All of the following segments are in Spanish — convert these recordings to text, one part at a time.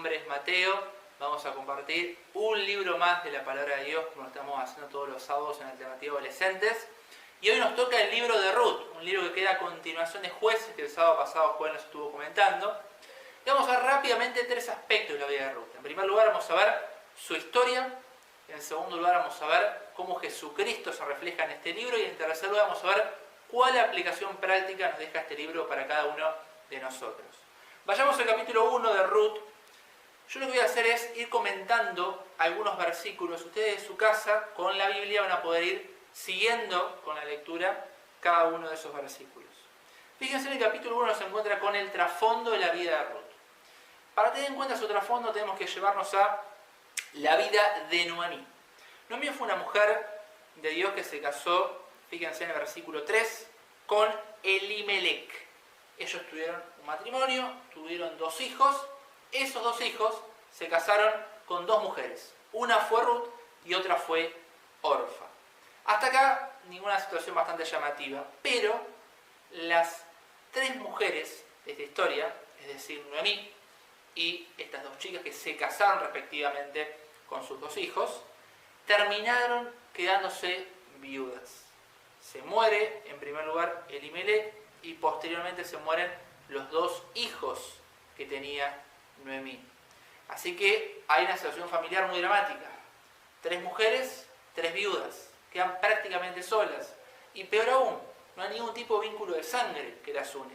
nombre es Mateo. Vamos a compartir un libro más de la Palabra de Dios, como lo estamos haciendo todos los sábados en Alternativa Adolescentes. Y hoy nos toca el libro de Ruth, un libro que queda a continuación de Jueces, que el sábado pasado Juan nos estuvo comentando. Y vamos a ver rápidamente tres aspectos de la vida de Ruth. En primer lugar vamos a ver su historia. En segundo lugar vamos a ver cómo Jesucristo se refleja en este libro. Y en tercer lugar vamos a ver cuál aplicación práctica nos deja este libro para cada uno de nosotros. Vayamos al capítulo 1 de Ruth. Yo lo que voy a hacer es ir comentando algunos versículos. Ustedes en su casa, con la Biblia, van a poder ir siguiendo con la lectura cada uno de esos versículos. Fíjense, en el capítulo 1 se encuentra con el trasfondo de la vida de Ruth. Para tener en cuenta su trasfondo tenemos que llevarnos a la vida de Noemí. Noemí fue una mujer de Dios que se casó, fíjense en el versículo 3, con Elimelec. Ellos tuvieron un matrimonio, tuvieron 2 hijos. Esos 2 hijos se casaron con 2 mujeres. Una fue Ruth y otra fue Orfa. Hasta acá ninguna situación bastante llamativa, pero las 3 mujeres de esta historia, es decir, Noemí y estas 2 chicas que se casaron respectivamente con sus 2 hijos, terminaron quedándose viudas. Se muere en primer lugar Elimelec y posteriormente se mueren los 2 hijos que tenía Noemí. Así que hay una situación familiar muy dramática. 3 mujeres, 3 viudas. Quedan prácticamente solas. Y peor aún, no hay ningún tipo de vínculo de sangre que las une.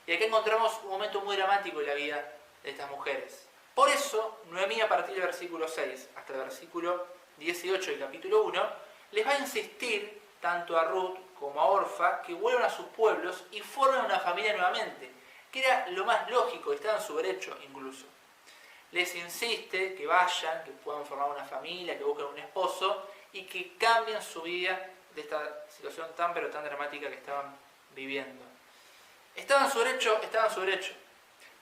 Y aquí encontramos un momento muy dramático en la vida de estas mujeres. Por eso, Noemí, a partir del versículo 6 hasta el versículo 18 del capítulo 1, les va a insistir tanto a Ruth como a Orfa que vuelvan a sus pueblos y formen una familia nuevamente, que era lo más lógico, estaba en su derecho incluso. Les insiste que vayan, que puedan formar una familia, que busquen un esposo y que cambien su vida de esta situación tan pero tan dramática que estaban viviendo. ¿Estaban en su derecho? Estaban en su derecho.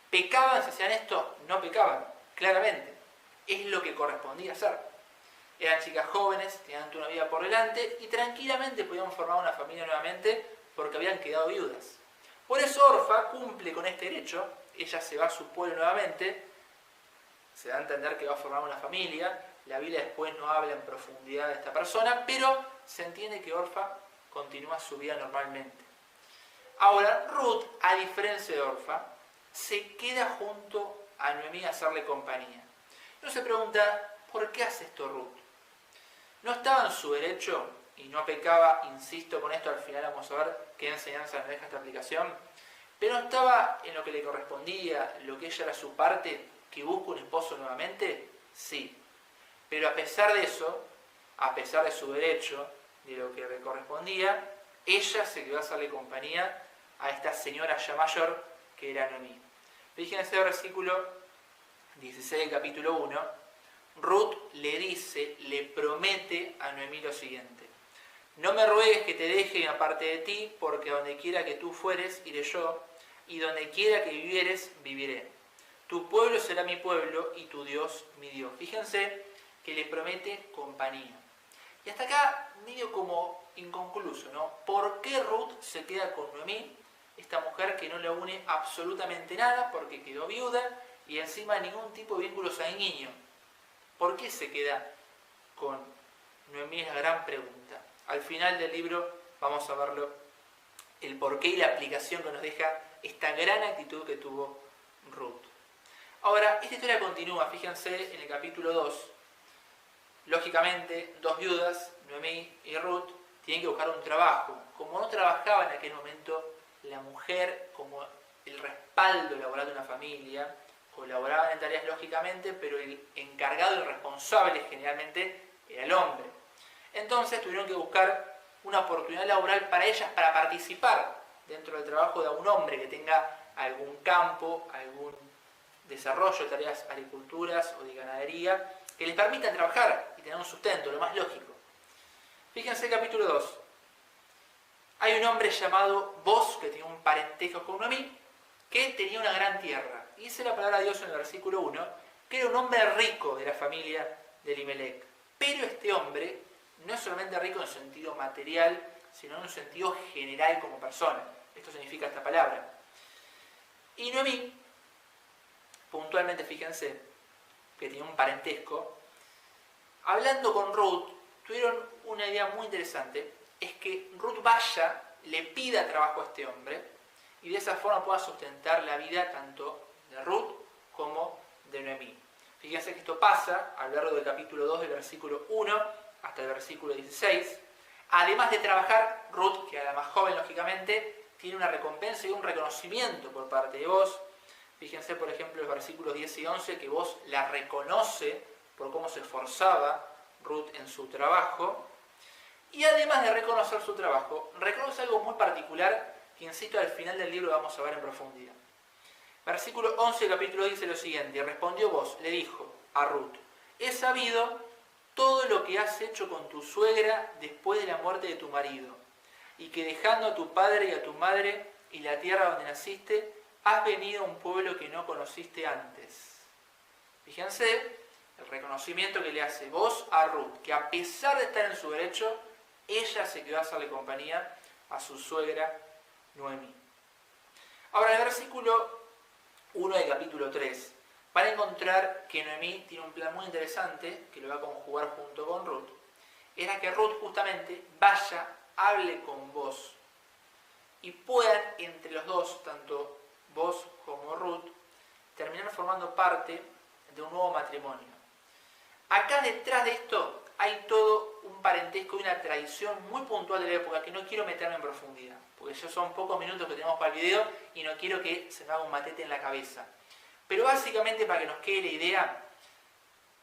¿Pecaban si hacían esto? No pecaban, claramente. Es lo que correspondía hacer. Eran chicas jóvenes, tenían una vida por delante y tranquilamente podían formar una familia nuevamente porque habían quedado viudas. Por eso Orfa cumple con este derecho. Ella se va a su pueblo nuevamente, se da a entender que va a formar una familia. La Biblia después no habla en profundidad de esta persona, pero se entiende que Orfa continúa su vida normalmente. Ahora, Ruth, a diferencia de Orfa, se queda junto a Noemí a hacerle compañía. Uno se pregunta, ¿por qué hace esto Ruth? ¿No estaba en su derecho y no pecaba? Insisto con esto, al final vamos a ver qué enseñanza nos deja esta aplicación. Pero no estaba en lo que le correspondía, lo que ella era su parte, que busca un esposo nuevamente. Sí. Pero a pesar de eso, a pesar de su derecho, de lo que le correspondía, ella se quedó a hacerle compañía a esta señora ya mayor que era Noemí. Fíjense el versículo 16 del capítulo 1. Ruth le dice, le promete a Noemí lo siguiente: no me ruegues que te deje aparte de ti, porque donde quiera que tú fueres, iré yo, y donde quiera que vivieres, viviré. Tu pueblo será mi pueblo, y tu Dios mi Dios. Fíjense que le promete compañía. Y hasta acá, medio como inconcluso, ¿no? ¿Por qué Ruth se queda con Noemí, esta mujer que no le une absolutamente nada, porque quedó viuda, y encima ningún tipo de vínculo sanguíneo? ¿Por qué se queda con Noemí? Es la gran pregunta. Al final del libro vamos a verlo, el porqué y la aplicación que nos deja esta gran actitud que tuvo Ruth. Ahora, esta historia continúa, fíjense en el capítulo 2. Lógicamente, 2 viudas, Noemí y Ruth, tienen que buscar un trabajo. Como no trabajaba en aquel momento la mujer como el respaldo laboral de una familia, colaboraban en tareas lógicamente, pero el encargado y el responsable generalmente era el hombre. Entonces tuvieron que buscar una oportunidad laboral para ellas para participar dentro del trabajo de un hombre que tenga algún campo, algún desarrollo de tareas agriculturas o de ganadería que les permitan trabajar y tener un sustento, lo más lógico. Fíjense el capítulo 2. Hay un hombre llamado Boz que tenía un parentesco con Noemí, que tenía una gran tierra. Y dice la palabra de Dios en el versículo 1, que era un hombre rico de la familia de Elimelec. Pero este hombre no es solamente rico en sentido material, sino en un sentido general como persona. Esto significa esta palabra. Y Noemí fue puntualmente fíjense que tenía un parentesco, hablando con Ruth, tuvieron una idea muy interesante, es que Ruth vaya, le pida trabajo a este hombre, y de esa forma pueda sustentar la vida tanto de Ruth como de Noemí. Fíjense que esto pasa a lo largo del capítulo 2, del versículo 1 hasta el versículo 16. Además de trabajar, Ruth, que era la más joven lógicamente, tiene una recompensa y un reconocimiento por parte de vos. Fíjense, por ejemplo, los versículos 10 y 11, que vos la reconoce por cómo se esforzaba Ruth en su trabajo. Y además de reconocer su trabajo, reconoce algo muy particular que, insisto, al final del libro vamos a ver en profundidad. Versículo 11 del capítulo 10 dice lo siguiente: y respondió vos, le dijo a Ruth, he sabido todo lo que has hecho con tu suegra después de la muerte de tu marido, y que dejando a tu padre y a tu madre y la tierra donde naciste, has venido a un pueblo que no conociste antes. Fíjense el reconocimiento que le hace vos a Ruth, que a pesar de estar en su derecho, ella se quedó a hacerle compañía a su suegra Noemí. Ahora, en el versículo 1 del capítulo 3, van a encontrar que Noemí tiene un plan muy interesante, que lo va a conjugar junto con Ruth. Era que Ruth justamente vaya, hable con vos, y puedan entre los dos, tanto vos como Ruth, terminar formando parte de un nuevo matrimonio. Acá detrás de esto hay todo un parentesco y una tradición muy puntual de la época que no quiero meterme en profundidad, porque ya son pocos minutos que tenemos para el video y no quiero que se me haga un matete en la cabeza. Pero básicamente, para que nos quede la idea,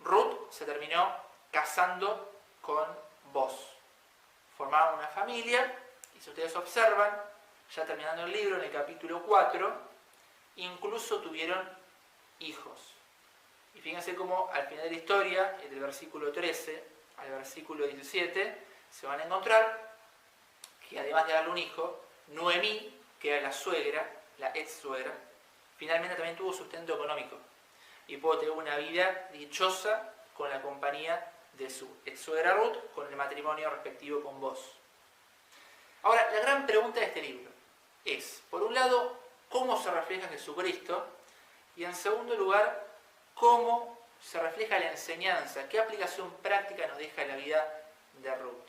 Ruth se terminó casando con vos. Formaron una familia y, si ustedes observan, ya terminando el libro, en el capítulo 4, incluso tuvieron hijos. Y fíjense cómo al final de la historia, del versículo 13 al versículo 17, se van a encontrar que, además de darle un hijo, Noemí, que era la suegra, la ex suegra, finalmente también tuvo sustento económico y pudo tener una vida dichosa con la compañía de su ex suegra Ruth, con el matrimonio respectivo con vos. Ahora, la gran pregunta de este libro es, por un lado, cómo se refleja Jesucristo, y en segundo lugar, cómo se refleja la enseñanza, qué aplicación práctica nos deja en la vida de Ruth.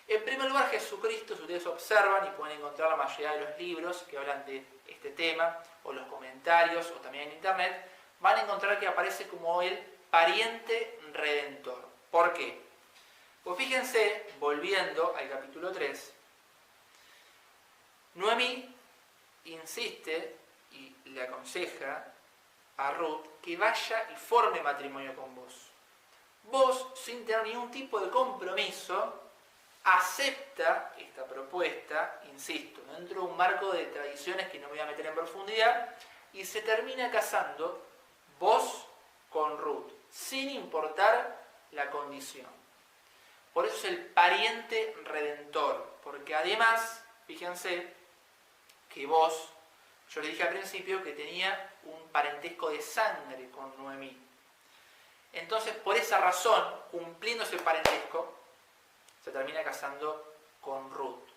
En primer lugar, Jesucristo, si ustedes observan, y pueden encontrar la mayoría de los libros que hablan de este tema, o los comentarios, o también en internet, van a encontrar que aparece como el pariente redentor. ¿Por qué? Pues fíjense, volviendo al capítulo 3, Noemí insiste y le aconseja a Ruth que vaya y forme matrimonio con vos. Vos, sin tener ningún tipo de compromiso, acepta esta propuesta, insisto, dentro de un marco de tradiciones que no me voy a meter en profundidad, y se termina casando vos con Ruth, sin importar la condición. Por eso es el pariente redentor, porque además, fíjense que vos, yo le dije al principio que tenía un parentesco de sangre con Noemí. Entonces, por esa razón, cumpliendo ese parentesco, se termina casando con Ruth.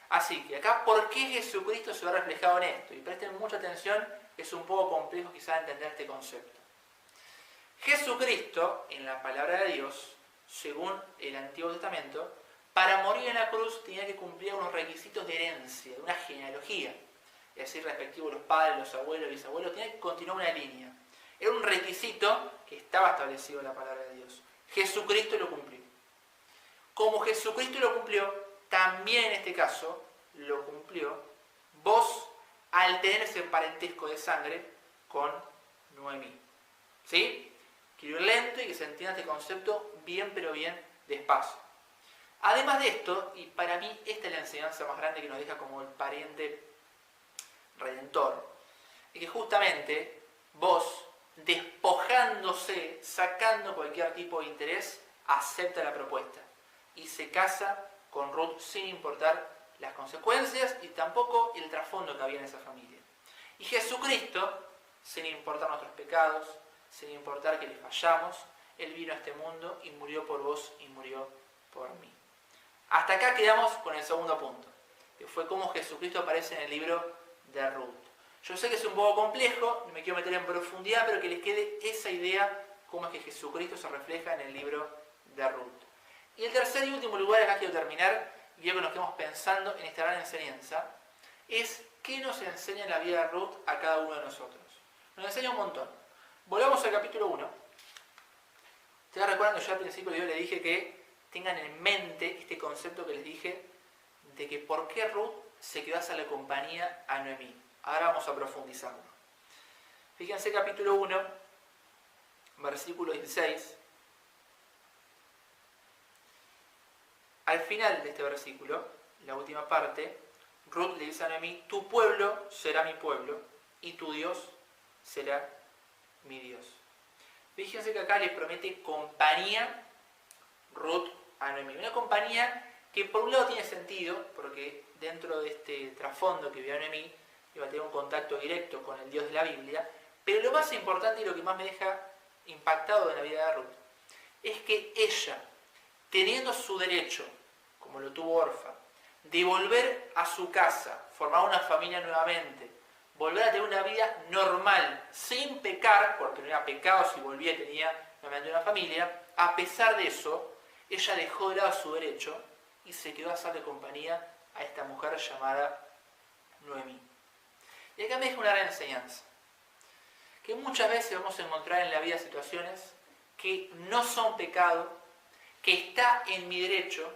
Así que acá, ¿por qué Jesucristo se ve reflejado en esto? Y presten mucha atención, es un poco complejo quizás entender este concepto. Jesucristo, en la palabra de Dios, según el Antiguo Testamento, para morir en la cruz tenía que cumplir unos requisitos de herencia, de una genealogía. Es decir, respectivo los padres, los abuelos, los bisabuelos, tenía que continuar una línea. Era un requisito que estaba establecido en la palabra de Dios. Jesucristo lo cumplió. Como Jesucristo lo cumplió, también en este caso lo cumplió vos al tener ese parentesco de sangre con Noemí. ¿Sí? Quiero ir lento y que se entienda este concepto bien, pero bien despacio. Además de esto, y para mí esta es la enseñanza más grande que nos deja como el pariente redentor, es que justamente vos, despojándose, sacando cualquier tipo de interés, acepta la propuesta y se casa con Ruth sin importar las consecuencias y tampoco el trasfondo que había en esa familia. Y Jesucristo, sin importar nuestros pecados, sin importar que le fallamos, Él vino a este mundo y murió por vos y murió por mí. Hasta acá quedamos con el segundo punto, que fue cómo Jesucristo aparece en el libro de Ruth. Yo sé que es un poco complejo, no me quiero meter en profundidad, pero que les quede esa idea cómo es que Jesucristo se refleja en el libro de Ruth. Y el tercer y último lugar, acá quiero terminar, y quiero que nos quedemos pensando en esta gran enseñanza, es qué nos enseña la vida de Ruth a cada uno de nosotros. Nos enseña un montón. Volvamos al capítulo 1. Ustedes recuerdan que yo al principio del video le dije que tengan en mente este concepto que les dije de que por qué Ruth se quedó a hacerle compañía a Noemí. Ahora vamos a profundizarlo. Fíjense capítulo 1, versículo 16. Al final de este versículo, la última parte, Ruth le dice a Noemí, tu pueblo será mi pueblo y tu Dios será mi Dios. Fíjense que acá les promete compañía Ruth a Noemí. Una compañía que por un lado tiene sentido, porque dentro de este trasfondo que vio Noemí, iba a tener un contacto directo con el Dios de la Biblia, pero lo más importante y lo que más me deja impactado de la vida de Ruth, es que ella, teniendo su derecho, como lo tuvo Orfa, de volver a su casa, formar una familia nuevamente, volver a tener una vida normal, sin pecar, porque no era pecado si volvía y tenía nuevamente una familia, a pesar de eso, ella dejó de lado su derecho y se quedó a hacerle compañía a esta mujer llamada Noemí. Y acá me deja una gran enseñanza, que muchas veces vamos a encontrar en la vida situaciones que no son pecado, que está en mi derecho,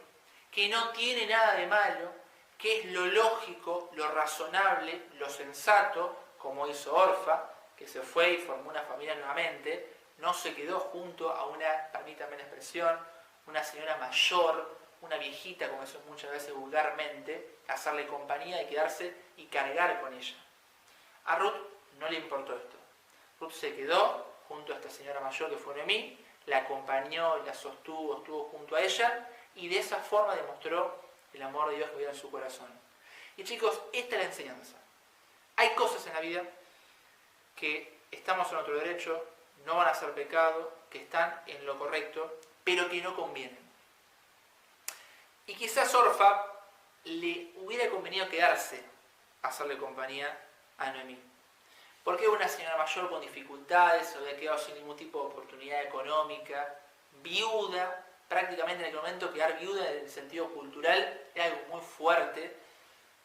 que no tiene nada de malo, que es lo lógico, lo razonable, lo sensato, como hizo Orfa, que se fue y formó una familia nuevamente, no se quedó junto a una, permítanme la expresión, una señora mayor, una viejita, como eso muchas veces vulgarmente, hacerle compañía y quedarse y cargar con ella. A Ruth no le importó esto. Ruth se quedó junto a esta señora mayor que fue Noemí, la acompañó, la sostuvo, estuvo junto a ella y de esa forma demostró el amor de Dios que había en su corazón. Y chicos, esta es la enseñanza. Hay cosas en la vida que estamos en nuestro derecho, no van a ser pecado, que están en lo correcto, pero que no convienen. Y quizás Orfa le hubiera convenido quedarse a hacerle compañía a Noemí. Porque era una señora mayor con dificultades, se había quedado sin ningún tipo de oportunidad económica, viuda, prácticamente en aquel momento quedar viuda en el sentido cultural era algo muy fuerte.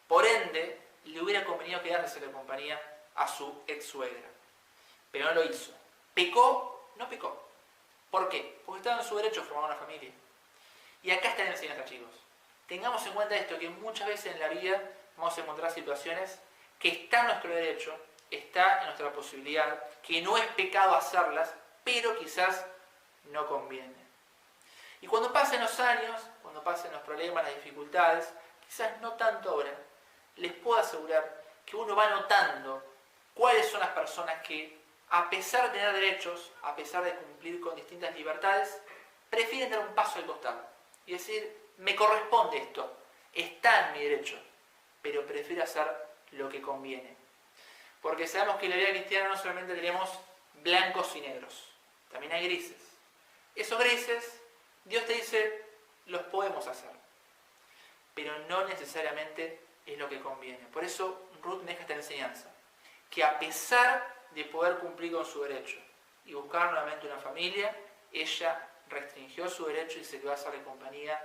Por ende, le hubiera convenido quedarse de compañía a su ex suegra. Pero no lo hizo. ¿Pecó? No pecó. ¿Por qué? Porque estaba en su derecho a formar una familia. Y acá está la enseñanza, chicos. Tengamos en cuenta esto, que muchas veces en la vida vamos a encontrar situaciones que está en nuestro derecho, está en nuestra posibilidad, que no es pecado hacerlas, pero quizás no conviene. Y cuando pasen los años, cuando pasen los problemas, las dificultades, quizás no tanto ahora, les puedo asegurar que uno va notando cuáles son las personas que, a pesar de tener derechos, a pesar de cumplir con distintas libertades, prefieren dar un paso al costado y decir, me corresponde esto, está en mi derecho, pero prefiero hacer lo que conviene. Porque sabemos que en la vida cristiana no solamente tenemos blancos y negros, también hay grises. Esos grises, Dios te dice, los podemos hacer, pero no necesariamente es lo que conviene. Por eso Ruth me deja esta enseñanza, que a pesar de poder cumplir con su derecho y buscar nuevamente una familia, ella restringió su derecho y se quedó a hacerle compañía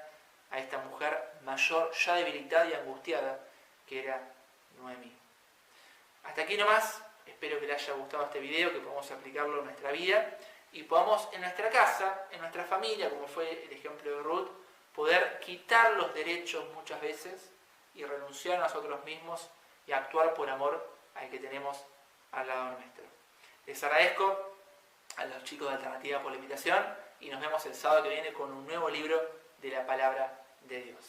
a esta mujer mayor, ya debilitada y angustiada, que era Noemí. Hasta aquí nomás, espero que les haya gustado este video, que podamos aplicarlo en nuestra vida y podamos en nuestra casa, en nuestra familia, como fue el ejemplo de Ruth, poder quitar los derechos muchas veces y renunciar a nosotros mismos y actuar por amor al que tenemos al lado nuestro. Les agradezco a los chicos de Alternativa por la invitación y nos vemos el sábado que viene con un nuevo libro de la Palabra de Dios.